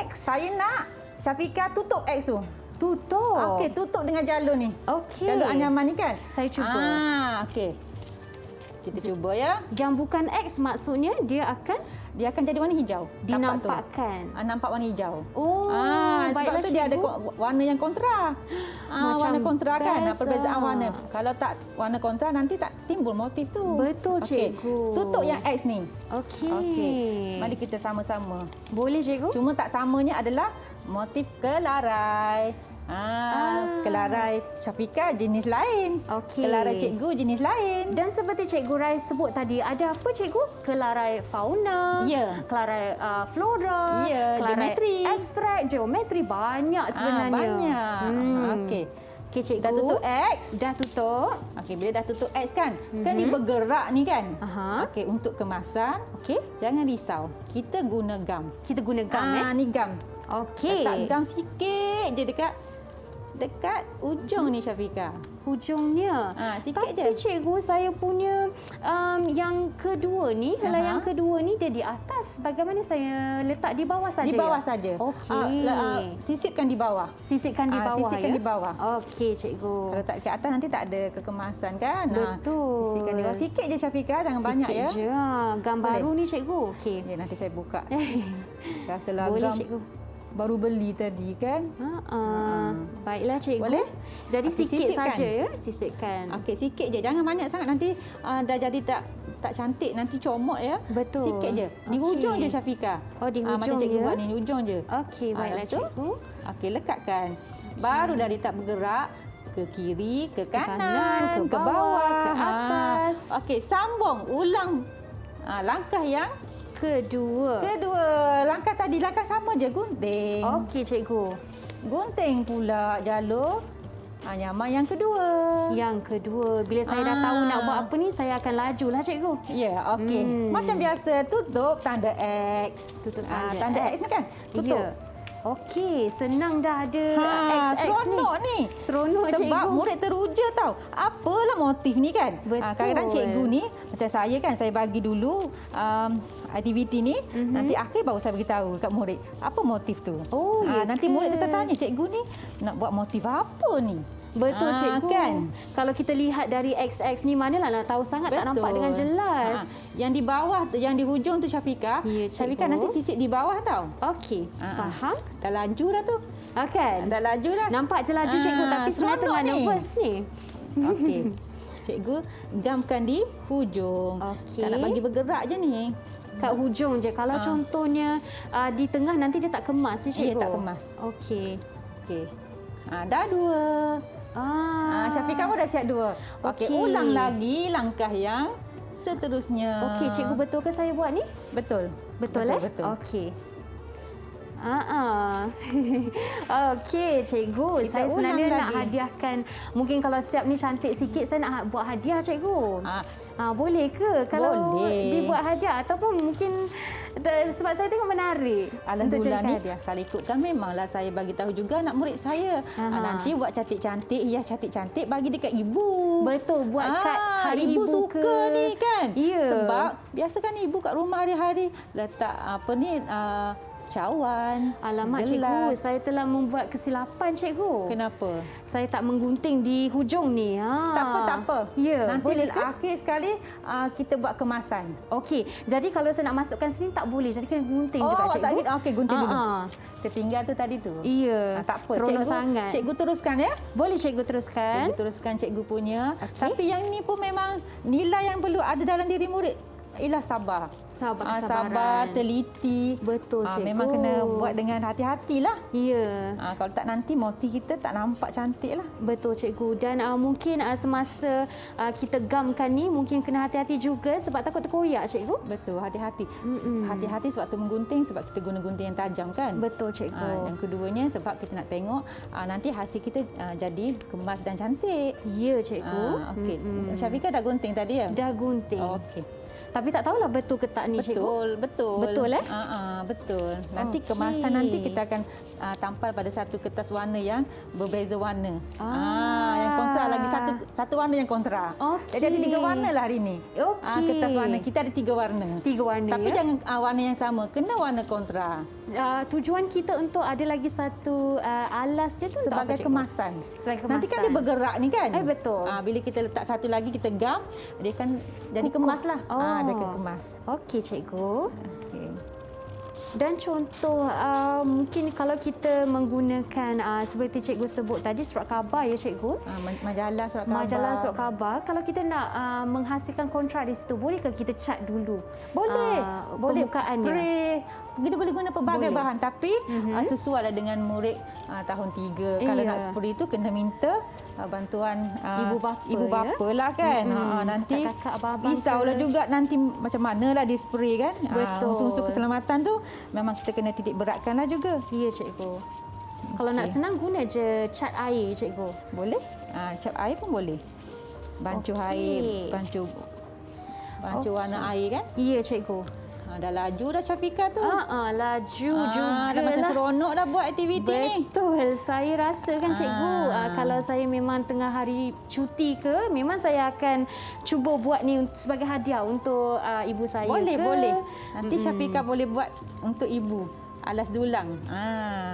X. Saya nak Syafiqah tutup X tu. Tutup. Okey, tutup dengan jalur ni. Okey. Jalur anyaman ni kan? Saya cuba. Okey. Kita cuba ya. Yang bukan X maksudnya dia akan jadi warna hijau. dinampakkan. Nampak warna hijau. Oh, sebab baiklah, tu dia ada cikgu. warna yang kontra. Macam Warna kontra kan, best perbezaan lah. warna. Kalau tak warna kontra nanti tak timbul motif tu. Betul, Okey, cikgu. tutup yang X ni. Okey. Mari kita sama-sama. Boleh cikgu? Cuma tak samanya adalah motif kelarai. Kelarai Syafiqah jenis lain. Okey. Kelarai cikgu jenis lain. Dan seperti Cikgu Rai sebut tadi, ada apa cikgu? Kelarai fauna, Ya. kelarai flora, Ya, kelarai geometri. abstrak, geometri, banyak sebenarnya. Banyak. Okey. Okey cikgu. Dah tutup X? Dah tutup. Okey, bila dah tutup X kan, kan dia bergerak ni kan. Aha. Okey, untuk kemasan, Okey. jangan risau. Kita guna gam. Kita guna gam Ni gam. Okey. Letak gam sikit je dekat ujung ni Syafiqah. Hujungnya. Sikit Tapi je. cikgu, saya punya yang kedua ni, kalau yang kedua ni dia di atas, bagaimana saya letak di bawah saja? Di bawah ya? saja. Okey. Sisipkan di bawah. Sisipkan di bawah sisipkan ya? di bawah. Okey cikgu. Kalau tak dekat atas nanti tak ada kekemasan kan. Betul. Sisipkan di bawah. Sikit je Syafiqah, jangan banyak ya. Sikit je. Gambar baru ni cikgu. Okey. Ya, nanti saya buka. Rasalah Boleh gam cikgu. baru beli tadi kan. Baiklah cikgu. Boleh? Jadi Okey, sikit sisipkan. saja ya, sisipkan. Okey, sikit je. Jangan banyak sangat nanti dah jadi tak cantik, nanti comot ya. Betul. Sikit je. Di Okey. hujung je Syafiqah. Oh, di hujung macam cikgu ya? buat ni, di hujung je. Okey, baiklah lepas tu, cikgu. Okey, lekatkan. Baru dah tak bergerak ke kiri, ke kanan, ke bawah, ke atas. Okey, sambung, ulang langkah yang Kedua. Langkah tadi, langkah sama je, gunting. Okey cikgu. Gunting pula jalur anyaman yang kedua. Yang kedua, bila saya dah tahu nak buat apa ni, saya akan lajulah cikgu. Ya, okey. Macam biasa, tutup tanda X. Tutup tanda X ni kan? Tutup. Ya. Okey, senang dah ada XX seronok ni. Seronok Sebab cikgu. murid teruja tahu. Apalah motif ni kan? Betul. Kadang-kadang cikgu ni, macam saya kan, saya bagi dulu aktiviti ni, nanti akhir baru saya beritahu dekat murid. Apa motif tu? Oh, ya nanti ke? murid tertanya, cikgu ni nak buat motif apa ni? Betul cikgu. Kan? Kalau kita lihat dari XX ni, manalah nak tahu sangat. Tak nampak dengan jelas. Yang di bawah, yang di hujung tu Syafiqah. Ya, cikgu. Syafiqah nanti sisip di bawah tau. Okey, faham? Dah laju dah tu. Okey. Dah laju dah. Nampak je laju cikgu, tapi sebenarnya seronok tengah ni. nervous ni. Okey. Cikgu gamkan di hujung. Okey. Tak nak bagi bergerak je ni. Kat hujung je. Kalau contohnya di tengah, nanti dia tak kemas ni cikgu? Ya, tak kemas. Okey. Okey. Dah dua. Syafiqah pun dah siap dua. Okey, Okey. ulang lagi langkah yang seterusnya. Okey, cikgu, betul ke saya buat ni? Betul. Betul. Betul. Okey. Okey, cikgu. Kita Saya sebenarnya ulang nak lagi. hadiahkan. Mungkin kalau siap ni cantik sikit, saya nak buat hadiah cikgu. Boleh ke kalau Boleh. dibuat hadiah? Ataupun mungkin sebab saya tengok menarik untuk Alhamdulillah jadikan ni, hadiah. kalau ikutkan memanglah saya bagi tahu juga nak murid saya. Nanti buat cantik-cantik, hias cantik-cantik bagi dekat ibu. Betul, buat kad hari ibu ke. suka ni kan. Ya. Sebab biasa kan ibu kat rumah hari-hari letak apa ni cawan. Alamak, jelas. cikgu, saya telah membuat kesilapan, cikgu. Kenapa? Saya tak menggunting di hujung ni. Tak apa, tak apa. Ya, Nanti boleh ke? akhir sekali kita buat kemasan. Okey, jadi kalau saya nak masukkan sini tak boleh. Jadi kena gunting juga, cikgu. tak gitu. Okey, gunting dulu. Ah. Tertinggal tu tadi tu. Iya. Tak apa, Seronok cikgu, sangat. cikgu teruskan ya. Boleh cikgu teruskan? Cikgu teruskan cikgu punya. Okey. Tapi yang ni pun memang nilai yang perlu ada dalam diri murid ialah sabar. Sabar, Sabar, teliti. Betul, cikgu. Memang kena buat dengan hati-hatilah. Ya. Kalau tak nanti motif kita tak nampak cantik lah. Betul, cikgu. Dan mungkin semasa kita gamkan ni mungkin kena hati-hati juga sebab takut terkoyak, cikgu. Betul, hati-hati. Hati-hati sebab tu menggunting sebab kita guna gunting yang tajam kan. Betul, cikgu. Yang keduanya sebab kita nak tengok nanti hasil kita jadi kemas dan cantik. Ya, cikgu. Okey. Syafiqah dah gunting tadi ya? Dah gunting. Okey. Tapi tak tahulah betul ke tak ni, cikgu. Betul. Betul, eh? Betul. Nanti Okey. kemasan nanti kita akan tampal pada satu kertas warna yang berbeza warna. Yang kontra lagi satu warna yang kontra. Okey. Jadi ada 3 warna lah hari ini. Okey. Kertas warna kita ada 3 warna. 3 warna, Tapi ya? jangan warna yang sama, kena warna kontra. Tujuan kita untuk ada lagi satu alas je tu untuk Sebagai apa, cikgu? kemasan. Sebagai Nanti kan kemasan. dia bergerak ni kan? Betul. Bila kita letak satu lagi kita gam, dia kan jadi Kukuh. kemas lah. Dia akan Oh. kemas. Okey, cikgu. Okey. Dan contoh mungkin kalau kita menggunakan seperti cikgu sebut tadi surat khabar ya, cikgu. Majalah surat khabar. Majalah surat khabar, kalau kita nak menghasilkan kontrak di situ, bolehkah kita cat dulu? Boleh. Boleh Pembukaannya. spray. Kita boleh guna pelbagai Boleh. bahan tapi sesuailah dengan murid tahun 3. Kalau Iya. nak spray itu kena minta bantuan Ibu bapa, ya? lah kan. Nanti Kakak, abang-abang risaulah ke? juga nanti macam manalah di spray kan. Betul. Unsur-unsur keselamatan tu memang kita kena titik beratkanlah juga. Ya, cikgu. Kalau nak senang guna je cat air, cikgu. Boleh? Cap air pun boleh. Bancuh Okey. air, bancuh warna air kan. Ya, cikgu. Dah laju dah Syafiqah tu. Laju juga. Dah macam seronok dah buat aktiviti ni. Betul. Saya rasa kan, cikgu, kalau saya memang tengah hari cuti ke, memang saya akan cuba buat ni sebagai hadiah untuk ibu saya. Boleh, ke. boleh. Nanti Syafiqah boleh buat untuk ibu. Alas dulang.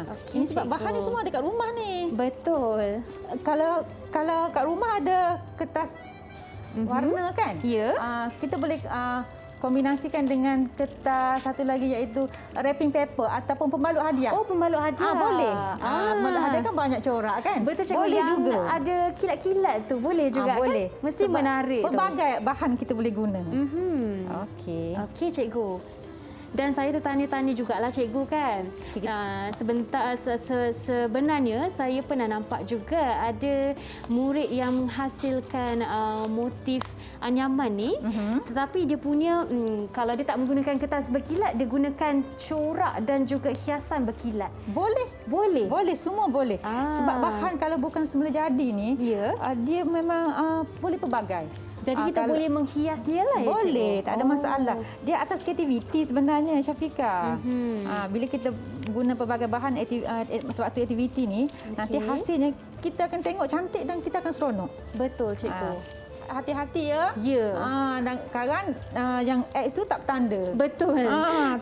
Okey, Ini sebab cikgu. bahan ni semua dekat rumah ni. Betul. Kalau kat rumah ada kertas warna kan? Ya. Kita boleh kombinasikan dengan kertas satu lagi iaitu wrapping paper ataupun pembalut hadiah. Oh, pembalut hadiah. Boleh. Pembalut hadiah kan banyak corak kan? Betul, cikgu. Boleh yang juga. ada kilat-kilat tu boleh juga kan? Boleh. Mesti Sebab menarik tu. pelbagai bahan kita boleh guna. Okey. Okey, cikgu. Dan saya tertanya-tanya jugalah, cikgu kan. Sebenarnya saya pernah nampak juga ada murid yang menghasilkan motif anyaman ni, tetapi dia punya kalau dia tak menggunakan kertas berkilat, dia gunakan corak dan juga hiasan berkilat. Boleh. Boleh. Boleh, semua boleh. Sebab bahan kalau bukan semula jadi ni, Ya. dia memang boleh pelbagai. Jadi kita boleh menghiasnya lah ya, Boleh, cikgu? tak ada masalah. Dia atas kreativiti sebenarnya, Syafiqah. Bila kita guna pelbagai bahan sebab tu aktiviti ni, nanti hasilnya kita akan tengok cantik dan kita akan seronok. Betul, cikgu. Hati-hati ya. Ya. Dan sekarang yang X tu tak bertanda. Betul.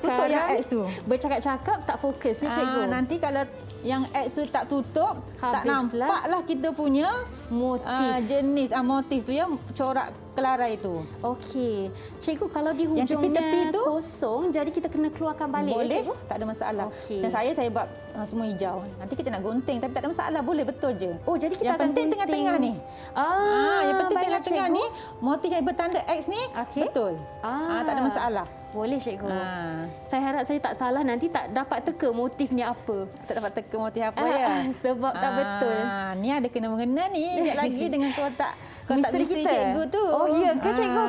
Tutup yang Sekarang X tu. Bercakap-cakap tak fokus ya, cikgu. Nanti kalau yang X tu tak tutup, tak Habislah. nampaklah kita punya Motif. jenis motif tu ya, corak kelarai itu. Okey. Cikgu, kalau di Yang hujungnya tepi-tepi tu, kosong, jadi kita kena keluarkan balik boleh, ya, cikgu? tak ada masalah. Okey. Dan saya buat semua hijau. Nanti kita nak gunting tapi tak ada masalah, boleh betul je. Oh, jadi kita yang akan penting gunting. tengah-tengah ni. Yang penting baiklah, tengah-tengah cikgu. ni, motif yang bertanda X ni Okey. betul. Tak ada masalah. Boleh, cikgu. Saya harap saya tak salah, nanti tak dapat teka motifnya apa. Tak dapat teka motif apa ya? Sebab tak betul. Ni ada kena-mengena ni. Sekejap lagi dengan kotak Misteri misteri kita. cikgu tu. Oh, ya ke, cikgu?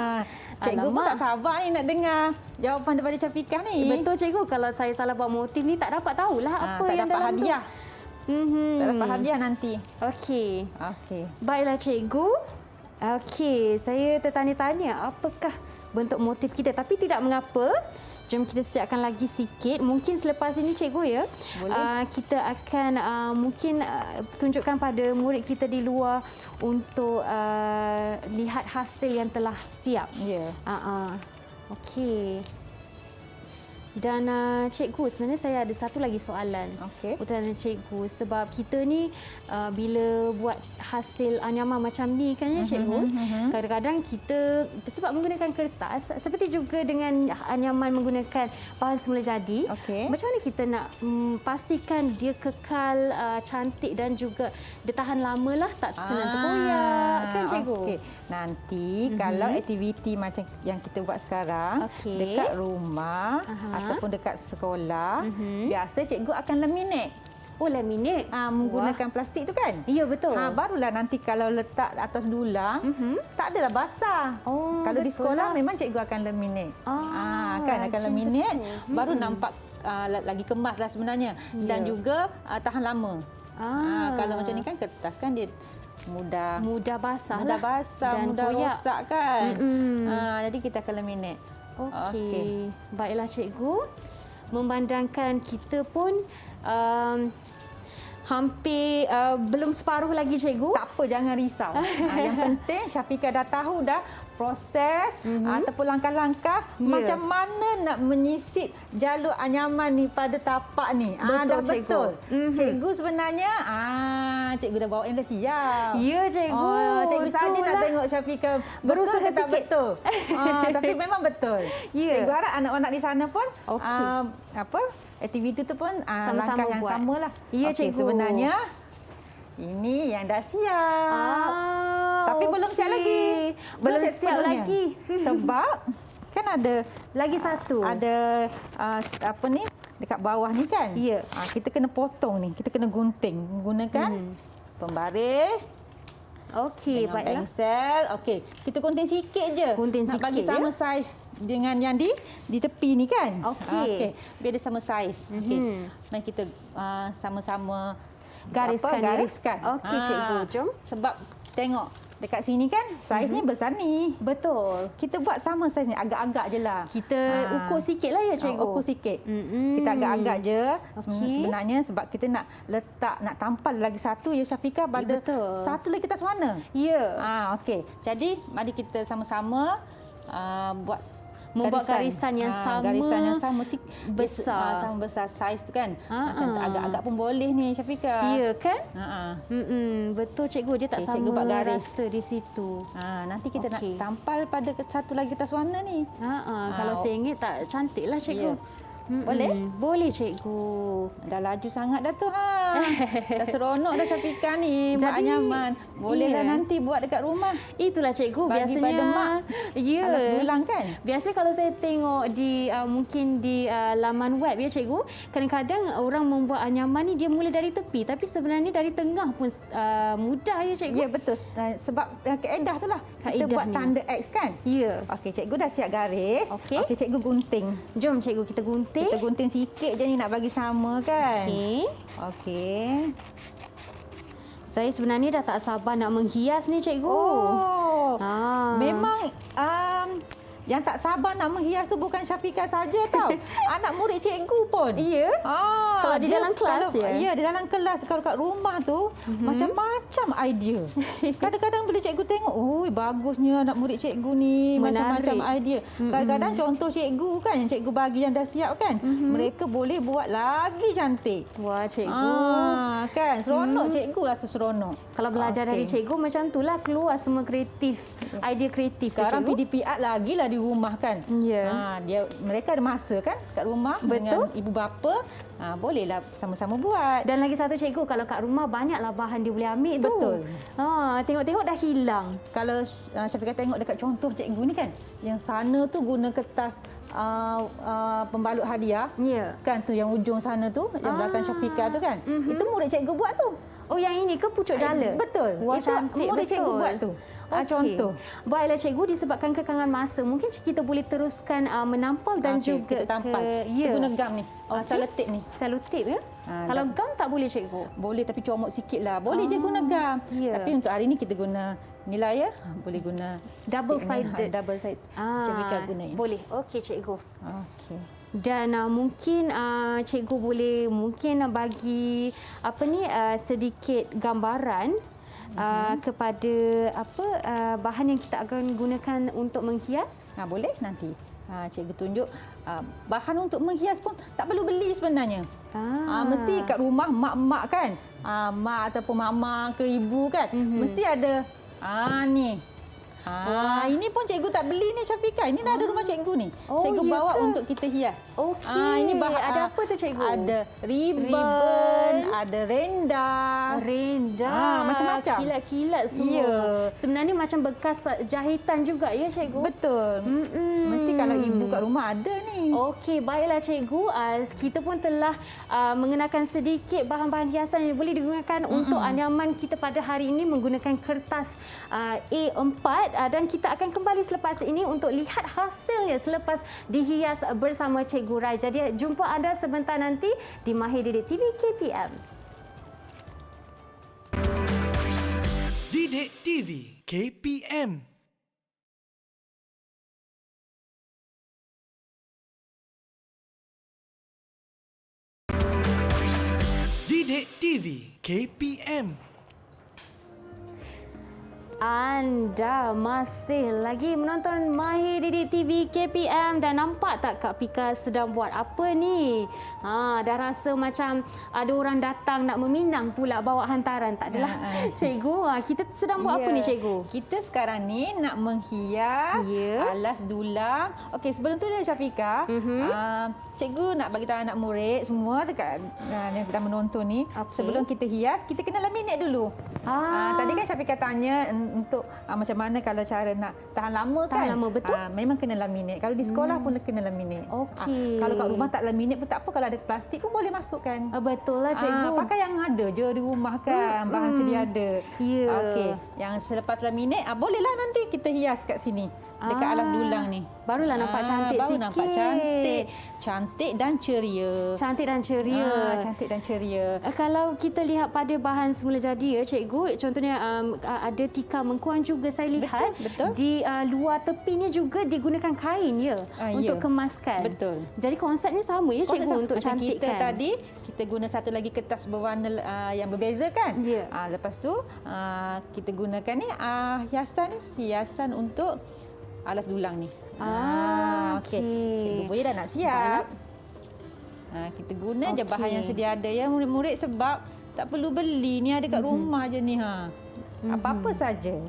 Cikgu pun Alamak. tak sabar ni nak dengar jawapan daripada Syafiqah ni. Betul, cikgu. Kalau saya salah buat motif ni, tak dapat tahulah apa tak yang dapat dalam hadiah. tu. Tak dapat hadiah nanti. Okey. Okey. Baiklah, cikgu. Okey, saya tertanya-tanya apakah bentuk motif kita, tapi tidak mengapa. Jom kita siapkan lagi sikit. Mungkin selepas ini, cikgu ya, kita akan mungkin tunjukkan pada murid kita di luar untuk lihat hasil yang telah siap. Ya. Okey. Dan cikgu, sebenarnya saya ada satu lagi soalan untuk cikgu. Sebab kita ni bila buat hasil anyaman macam ni kan ya cikgu, kadang-kadang kita sebab menggunakan kertas, seperti juga dengan anyaman menggunakan bahan semula jadi, macam mana kita nak pastikan dia kekal cantik dan juga dia tahan lama lah, tak senang terkoyak kan cikgu? Nanti kalau aktiviti macam yang kita buat sekarang dekat rumah ataupun dekat sekolah, biasa cikgu akan laminate. Oh, laminate. Menggunakan plastik tu kan? Ya, betul. Barulah nanti kalau letak atas dulang, tak adalah basah. Kalau di sekolah memang cikgu akan laminate. Kan akan laminate, baru nampak lagi kemas lah sebenarnya. Dan juga tahan lama. Kalau macam ni kan kertas kan dia mudah basah, dan mudah koyak. rosak kan. Jadi kita akan laminate. Okey. Baiklah cikgu. Memandangkan kita pun hampir belum separuh lagi cikgu. Tak apa, jangan risau. Yang penting Syafiqah dah tahu dah proses ataupun langkah-langkah macam mana nak menyisip jalur anyaman ni pada tapak ni. Dah betul. Cikgu sebenarnya cikgu dah bawa yang dah siap. Ya cikgu. Cikgu saja nak tengok Syafiqah betul ke tak betul. Tapi memang betul. Cikgu harap anak-anak di sana pun aktiviti tu pun langkah yang samalah. Ya cikgu. Sebenarnya ini yang dah siap. Tapi belum siap lagi. Belum siap lagi. Sebab kan ada lagi satu. Ada dekat bawah ni kan? Ya. Kita kena potong ni. Kita kena gunting menggunakan pembaris. Okey, baiklah. Pensel. Okey, kita gunting sikit je. Nak bagi sama saiz dengan yang di tepi ni kan? Okey. Biar dia sama saiz. Okey. Mari kita sama-sama gariskan. Okey cikgu, jom. Sebab tengok dekat sini kan saiz ni besar ni. Betul. Kita buat sama saiz ni, agak-agak je lah. Kita ukur sikitlah ya cikgu. Ukur sikit. Kita agak-agak je. Sebenarnya sebab kita nak letak, nak tampal lagi satu ya Syafiqah pada satu lagi kertas warna. Ya. Okey. Jadi mari kita sama-sama membuat garisan yang sama besar. Sama besar saiz tu kan. Macam agak-agak pun boleh ni Syafiqah. Ya kan? Betul cikgu, dia tak sama cikgu buat garis rasta di situ. Nanti kita nak tampal pada satu lagi kertas warna ni. Kalau RM1 tak cantiklah cikgu. Boleh? Boleh cikgu. Dah laju sangat dah tu dah seronok dah Syafiqah ni buat anyaman. Bolehlah nanti buat dekat rumah. Itulah cikgu, bagi biasanya pada mak. Alas dulang kan. Biasa kalau saya tengok di mungkin di laman web ya cikgu, kadang-kadang orang membuat anyaman ni dia mula dari tepi tapi sebenarnya dari tengah pun mudah ya cikgu. Ya betul. Sebab kaedah tu lah. Kita buat tanda X kan? Ya. Okey, cikgu dah siap garis. Okey, cikgu gunting. Jom cikgu kita gunting. Kita gunting sikit je ni nak bagi sama kan? Okey. Saya sebenarnya dah tak sabar nak menghias ni cikgu. Memang yang tak sabar nak menghias tu bukan Syafiqah saja tau. Anak murid cikgu pun. Ya. Kalau di dalam kelas ya, di dalam kelas. Kalau kat rumah tu macam-macam idea. Kadang-kadang bila cikgu tengok, bagusnya anak murid cikgu ni, macam-macam idea. Kadang-kadang contoh cikgu kan yang cikgu bagi yang dah siap kan. Mereka boleh buat lagi cantik. Wah cikgu. Kan seronok cikgu rasa seronok. Kalau belajar dari cikgu macam itulah keluar semua kreatif. Idea kreatif sekarang cikgu. PDP Art lagilah di rumah kan. Ya. Mereka ada masa kan kat rumah. Betul. Dengan ibu bapa. Bolehlah sama-sama buat. Dan lagi satu cikgu, kalau kat rumah banyaklah bahan dia boleh ambil tu. Betul. Tengok-tengok dah hilang. Kalau Syafiqah tengok dekat contoh cikgu ni kan, yang sana tu guna kertas pembalut hadiah. Ya. Kan tu yang ujung sana tu, yang belakang Syafiqah tu kan. Itu murid cikgu buat tu. Oh, yang ini ke pucuk jala? Betul. Wah, itu murid cikgu buat tu. Contoh. Baiklah cikgu, disebabkan kekangan masa, mungkin kita boleh teruskan menampal dan juga kita tampal. Kita guna gam ni. Selotip ni. Selotip ya? Kalau gam tak boleh cikgu? Boleh, tapi comot sikit lah. Boleh je guna gam. Tapi untuk hari ni kita guna nilai ya. Boleh guna double sided. Double side. Syafiqah guna ya. Boleh. Okey cikgu. Okey. Dan mungkin cikgu boleh mungkin bagi sedikit gambaran kepada bahan yang kita akan gunakan untuk menghias? Boleh nanti. Cikgu tunjuk bahan untuk menghias pun tak perlu beli sebenarnya. Mesti kat rumah mak-mak kan. Mak ataupun mama ke ibu kan. Mesti ada. Ni. Ini pun cikgu tak beli ni Syafiqah. Ini dah ada rumah cikgu ni. Cikgu bawa untuk kita hias. Okey. Ini bahan ada apa tu cikgu? Ada ribbon, ada rendang. Macam-macam. Kilat-kilat semua. Ya. Sebenarnya macam bekas jahitan juga ya cikgu? Betul. Mesti kalau ibu kat rumah ada ni. Okey, baiklah cikgu. Kita pun telah mengenakan sedikit bahan-bahan hiasan yang boleh digunakan untuk anyaman kita pada hari ini menggunakan kertas A4 dan kita akan kembali selepas ini untuk lihat hasilnya selepas dihias bersama Cikgu Rai. Jadi jumpa anda sebentar nanti di Mahir Didik TV KPM. Didik TV KPM. Didik TV KPM. Anda masih lagi menonton Mahir Didik TV KPM dan nampak tak Kak Pika sedang buat apa ni? Dah rasa macam ada orang datang nak meminang pula bawa hantaran. Tak adalah. Cikgu, kita sedang buat apa ni Cikgu? Kita sekarang ni nak menghias alas dulang. Okey, sebelum tu Syafiqah, cikgu nak bagi tahu anak murid semua dekat yang kita menonton ni, sebelum kita hias, kita kena laminate dulu. Tadi kan Syafiqah tanya untuk macam mana kalau cara nak tahan lama kan? Tahan lama, betul. Memang kena laminate. Kalau di sekolah pun kena laminate. Okey. Kalau kat rumah tak laminate pun tak apa, kalau ada plastik pun boleh masukkan. Betul lah cikgu. Pakai yang ada je di rumah kan, bahan sedia ada. Ya. Okey, yang selepas laminate bolehlah nanti kita hias kat sini. Dekat alas dulang ni. Barulah nampak cantik baru sikit. Nampak cantik. Cantik dan ceria. Cantik dan ceria. Cantik dan ceria. Kalau kita lihat pada bahan semula jadi ya cikgu, contohnya ada tikar mengkuang juga saya lihat. Betul. Di luar tepinya juga digunakan kain ya untuk kemaskan. Betul. Jadi konsepnya sama ya cikgu untuk macam cantikkan. kita tadi kita guna satu lagi kertas berwarna yang berbeza kan? Ya. Lepas tu kita gunakan ni hiasan untuk alas dulang ni. Okey. Cikgu boleh dah nak siap. Kita guna je bahan yang sedia ada ya murid-murid, sebab tak perlu beli, ni ada kat rumah je ni Apa-apa saja.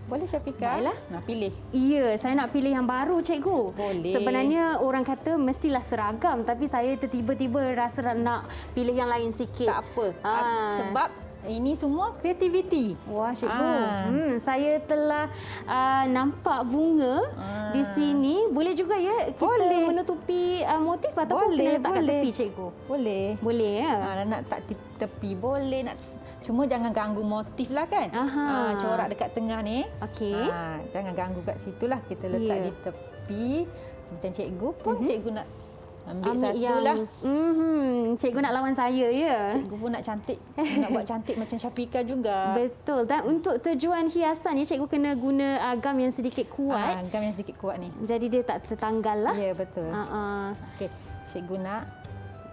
Boleh Syafiqah? Baiklah. Nak pilih. Ya, saya nak pilih yang baru cikgu. Boleh. Sebenarnya orang kata mestilah seragam, tapi saya tiba-tiba rasa nak pilih yang lain sikit. Tak apa. Sebab ini semua kreativiti. Wah cikgu, saya telah nampak bunga di sini. Boleh juga ya kita menutupi motif ataupun kena letak kat tepi cikgu? Boleh. Boleh ya? Nak tak tepi boleh, nak cuma jangan ganggu motif lah kan. Corak dekat tengah ni. Okey. Jangan ganggu kat situlah, kita letak di tepi. Macam cikgu pun cikgu nak ambil satu lah. Cikgu nak lawan saya ya? Cikgu pun nak cantik. Nak buat cantik macam Syafiqah juga. Betul. Dan untuk tujuan hiasan ni cikgu kena guna gam yang sedikit kuat. Gam yang sedikit kuat ni. Jadi dia tak tertanggal lah. Ya, betul. Okey, cikgu nak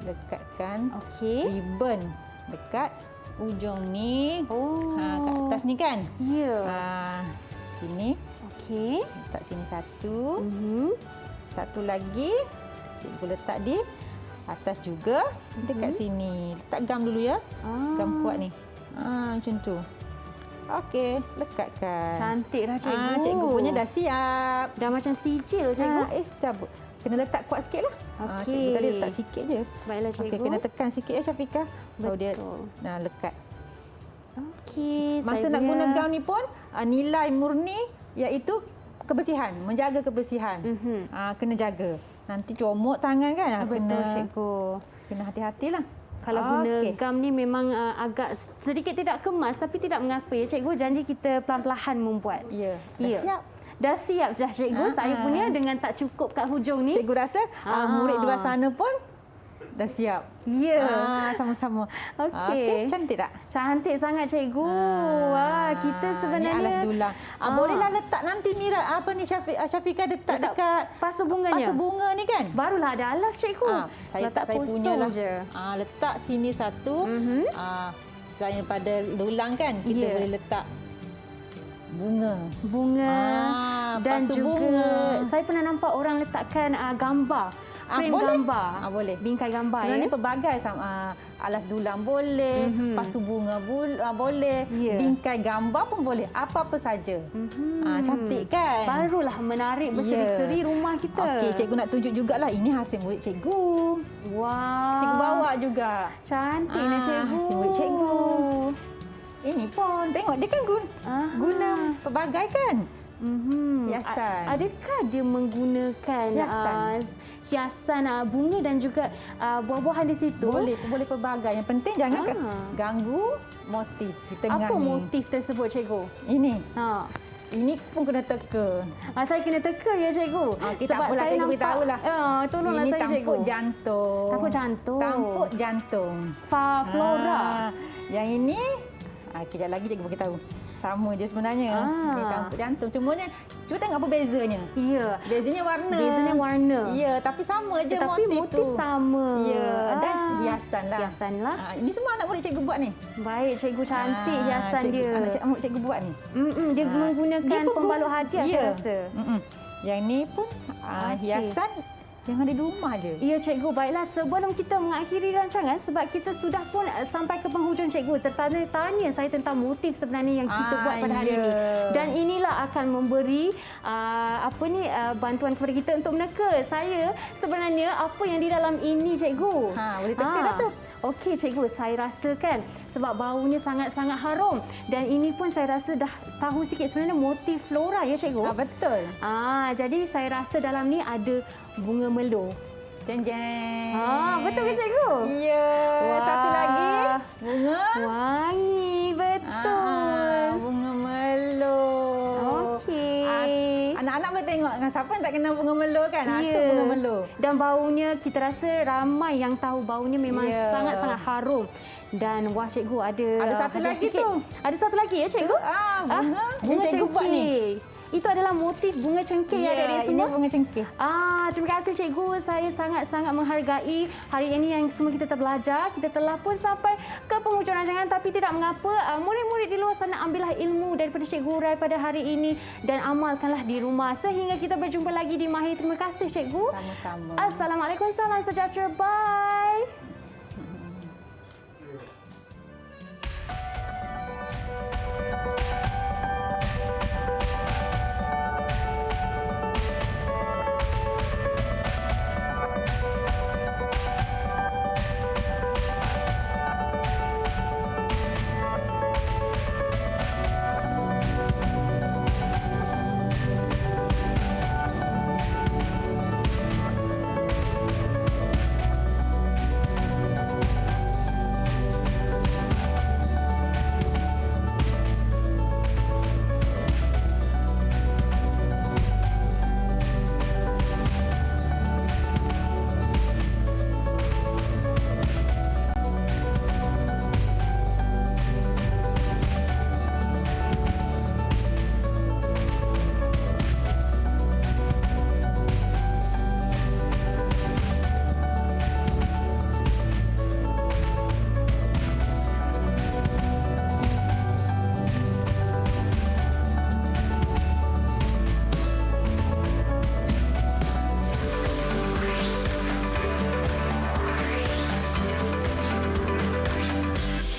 dekatkan ribbon dekat ujung ni. Kat atas ni kan? Ya. Sini. Okey. Letak sini satu. Satu lagi cikgu letak di atas juga, dekat sini. Letak gam dulu ya. Gam kuat ni. Macam tu. Okey, lekatkan. Cantik dah cikgu. Cikgu punya dah siap. Dah macam sijil cikgu. Cabut. Kena letak kuat sikit lah. Cikgu tadi letak sikit je. Baiklah cikgu. Kena tekan sikit ya Syafiqah. Baru dia lekat. Okey. Masa nak guna gam ni pun nilai murni iaitu kebersihan, menjaga kebersihan. Kena jaga. Nanti comot tangan kan. Betul cikgu. Kena hati-hatilah. Kalau guna gam ni memang agak sedikit tidak kemas, tapi tidak mengapa ya cikgu. Janji kita pelan-pelan membuat. Ya. Dah siap. Dah siap dah cikgu. Saya punya dengan tak cukup kat hujung ni. Cikgu rasa murid di luar sana pun dah siap. Ya. Sama-sama. Okey. Cantik tak? Cantik sangat cikgu. Wah, kita sebenarnya ni alas dulang. Bolehlah letak nanti Mira ni Syafiqah letak dekat pasu bunganya. Pasu bunga ni kan? Barulah ada alas cikgu. Saya letak saya punya lah. Je. Letak sini satu. Selain daripada dulang kan, kita boleh letak bunga. Dan pasu juga bunga. saya pernah nampak orang letakkan gambar. Frame boleh. gambar. Boleh. Bingkai gambar. Sebenarnya pelbagai alas dulang boleh, pasu bunga boleh, Ya. bingkai gambar pun boleh, apa-apa saja. Cantik kan? Barulah menarik berseri-seri rumah kita. Okey, cikgu nak tunjuk jugalah ini hasil murid cikgu. Wow. Cikgu bawa juga. Cantiknya cikgu. Hasil murid cikgu. Ini pun, tengok dia kan guna pelbagai kan? Hiasan. Adakah dia menggunakan hiasan bunga dan juga buah-buahan di situ? Boleh pelbagai. Yang penting jangan ganggu motif di tengah Apa ni. motif tersebut, cikgu? Ini. Ha. Ini pun kena teka. Saya kena teka ya, cikgu. Okey, tak apalah, cikgu beritahulah. Tolonglah Ini saya, tampuk cikgu. jantung. Tampuk jantung. Tampuk jantung. Flora. Yang ini, kejap lagi cikgu beritahu. Sama je sebenarnya. Ini tampuk jantung. Cumanya, cuba tengok apa bezanya. Ya. Bezanya warna. Bezanya warna. Ya, tapi sama je Tetapi motif tu. sama. Ya, dan hiasan lah. Hiasan lah. Ini semua anak murid cikgu buat ni. Baik, cikgu cantik hiasan dia. Anak murid cikgu buat ni. Dia menggunakan Dia pun pembalut hadiah saya rasa. Yang ni pun hiasan yang ada di rumah je. Ya, cikgu. Baiklah, sebelum kita mengakhiri rancangan, sebab kita sudah pun sampai ke penghujung, cikgu, tertanya-tanya saya tentang motif sebenarnya yang kita buat pada hari ini. Dan inilah akan memberi bantuan kepada kita untuk meneka. Saya sebenarnya apa yang di dalam ini, cikgu. Boleh teka dah tu. Okey, cikgu, saya rasakan sebab baunya sangat-sangat harum. Dan ini pun saya rasa dah tahu sikit sebenarnya motif flora ya, cikgu. Betul. Jadi saya rasa dalam ni ada bunga melo. Jeng-jeng. Betul ke, cikgu? Ya. Satu lagi. Bunga. Wangi, betul. Bunga melo. Okey. Anak-anak boleh tengok siapa yang tak kenal bunga melo kan? Ya. Itu bunga melo. Dan baunya kita rasa ramai yang tahu baunya memang sangat-sangat harum. Dan wah, cikgu ada satu lagi sikit. tu. Ada satu lagi ya, cikgu? Bunga yang cikgu buat ni. Itu adalah motif bunga cengkeh yang ada di semua. Ini bunga cengkeh. Terima kasih, cikgu. Saya sangat-sangat menghargai hari ini yang semua kita terbelajar. Kita telah pun sampai ke penghujung rancangan, tapi tidak mengapa. Murid-murid di luar sana ambillah ilmu daripada Cikgu Hurai pada hari ini dan amalkanlah di rumah. Sehingga kita berjumpa lagi di Mahir. Terima kasih, cikgu. Sama-sama. Assalamualaikum, salam sejahtera. Bye.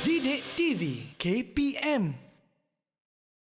Didik TV KPM